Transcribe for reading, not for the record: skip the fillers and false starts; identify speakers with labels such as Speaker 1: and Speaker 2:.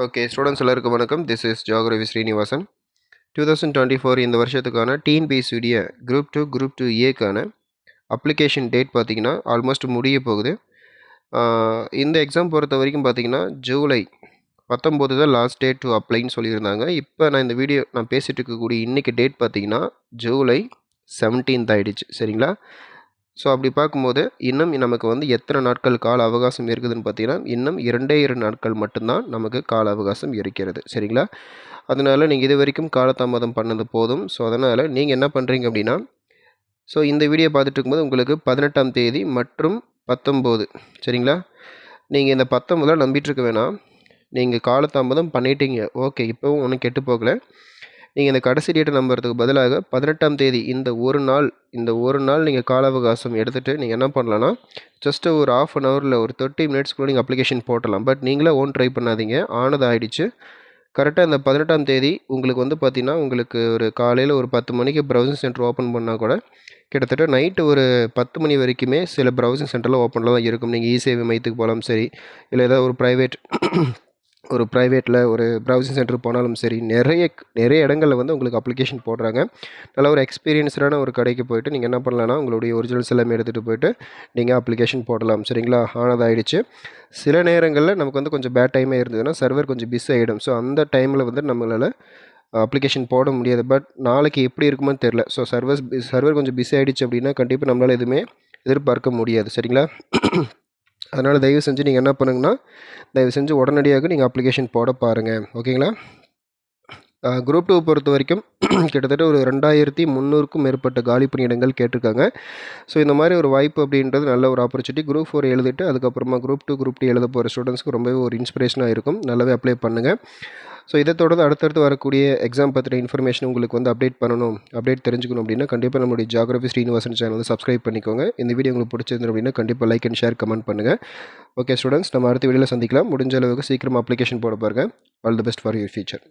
Speaker 1: Okay students எல்லாருக்கும் வணக்கம். This is geography Srinivasan. 2024 இந்த வருஷத்துக்கான டிஎன்பிஎஸ்சியுடைய குரூப் 2 குரூப் 2ஏக்கான அப்ளிகேஷன் டேட் பார்த்தீங்கன்னா ஆல்மோஸ்ட் முடிய போகுது. இந்த எக்ஸாம் பொறுத்த வரைக்கும் பார்த்தீங்கன்னா ஜூலை 19 தான் லாஸ்ட் டேட் டு அப்ளைன்னு சொல்லியிருந்தாங்க. இப்போ நான் பேசிகிட்டு இருக்கக்கூடிய இன்றைக்கி டேட் பார்த்தீங்கன்னா ஜூலை 17th ஆகிடுச்சு. சரிங்களா? ஸோ அப்படி பார்க்கும்போது இன்னும் நமக்கு எத்தனை நாட்கள் கால அவகாசம் இருக்குதுன்னு பார்த்தீங்கன்னா இன்னும் 2 நாட்கள் மட்டும்தான் நமக்கு கால அவகாசம் இருக்கிறது. சரிங்களா? அதனால் நீங்கள் இது வரைக்கும் காலதாமதம் பண்ணது போதும். ஸோ அதனால் நீங்கள் என்ன பண்ணுறீங்க அப்படின்னா, ஸோ இந்த வீடியோ பார்த்துட்டு இருக்கும்போது உங்களுக்கு 18ஆம் தேதி மற்றும் 19 சரிங்களா? நீங்கள் இந்த 19 நம்பிட்டுருக்க வேணாம். நீங்கள் காலதாமதம் பண்ணிட்டீங்க, ஓகே, இப்போவும் ஒன்றும் கெட்டு போகலை. நீங்கள் இந்த கடைசி டேட்டை நம்புறதுக்கு பதிலாக 18ஆம் தேதி இந்த ஒரு நாள் நீங்கள் கால அவகாசம் எடுத்துகிட்டு நீங்கள் என்ன பண்ணலான்னா, ஜஸ்ட்டு ஒரு ½ an hour ஒரு 30 minutesக்குள்ளே நீங்கள் அப்ளிகேஷன் போட்டலாம். பட் நீங்களே ட்ரை பண்ணாதீங்க. ஆனது ஆகிடுச்சு. கரெக்டாக இந்த 18ஆம் தேதி உங்களுக்கு பார்த்தீங்கன்னா, உங்களுக்கு ஒரு காலையில் ஒரு 10 மணிக்கு ப்ரௌசிங் சென்டர் ஓப்பன் பண்ணால் கூட கிட்டத்தட்ட நைட்டு ஒரு 10 மணி வரைக்குமே சில ப்ரௌசிங் சென்டரில் ஓப்பனில் தான் இருக்கும். நீங்கள் இசேவை மையத்துக்கு போகலாம் சரி, இல்லை ஏதாவது ஒரு ப்ரைவேட்டில் ஒரு ப்ரௌசிங் சென்டர் போனாலும் சரி, நிறைய இடங்களில் உங்களுக்கு அப்ளிகேஷன் போடுறாங்க. நல்ல ஒரு எக்ஸ்பீரியன்ஸ்டான ஒரு கடைக்கு போய்ட்டு நீங்கள் என்ன பண்ணலான்னா, உங்களுடைய ஒரிஜினல்ஸ் எல்லாமே எடுத்துகிட்டு போய்ட்டு நீங்கள் அப்ளிகேஷன் போடலாம். சரிங்களா? ஆனதாகிடுச்சு. சில நேரங்களில் நமக்கு கொஞ்சம் பேட் டைமே இருந்ததுன்னா சர்வர் கொஞ்சம் பிஸி ஆகிடும். ஸோ அந்த டைமில் நம்மளால் அப்ளிகேஷன் போட முடியாது. பட் நாளைக்கு எப்படி இருக்குமோன்னு தெரில. ஸோ சர்வர் கொஞ்சம் பிஸி ஆகிடுச்சு அப்படின்னா கண்டிப்பாக நம்மளால் எதுவுமே எதிர்பார்க்க முடியாது. சரிங்களா? அதனால் தயவு செஞ்சு நீங்கள் என்ன பண்ணுங்கன்னா, தயவு செஞ்சு உடனடியாக நீங்கள் அப்ளிகேஷன் போட பாருங்கள். ஓகேங்களா? குரூப் 2 பொறுத்த வரைக்கும் கிட்டத்தட்ட ஒரு 2300க்கும் மேற்பட்ட காலி பணியிடங்கள் கேட்டிருக்காங்க. ஸோ இந்த மாதிரி ஒரு வாய்ப்பு அப்படின்றது நல்ல ஒரு ஆப்பர்ச்சுனிட்டி. குரூப் 4 எழுதிட்டு அதுக்கப்புறமா குரூப் 2 குரூப் 2 எழுத போகிற ஸ்டூடெண்ட்ஸ்க்கு ரொம்பவே ஒரு இன்ஸ்பிரேஷனாக இருக்கும். நல்லாவே அப்ளை பண்ணுங்கள். ஸோ இதை தொடர்ந்து அடுத்தடுத்து வரக்கூடிய எக்ஸாம் பற்றின இன்ஃபர்மேஷன் உங்களுக்கு அப்டேட் தெரிஞ்சுக்கணும் அப்படின்னா கண்டிப்பாக நம்மளுடைய ஜியோகிராஃபி ஸ்ரீனிவாசன் சேனல் சப்ஸ்கிரைப் பண்ணிக்கோங்க. இந்த வீடியோ உங்களுக்கு பிடிச்சிருந்து அப்படின்னா கண்டிப்பாக லைக் அண்ட் ஷேர் கமெண்ட் பண்ணுங்கள். ஓகே ஸ்டூடெண்ட்ஸ், நம்ம அடுத்த வீடியோவில் சந்திக்கலாம். முடிஞ்ச அளவுக்கு சீக்கிரமாக அப்ளிகேஷன் போட பாருங்கள். All the best for your future.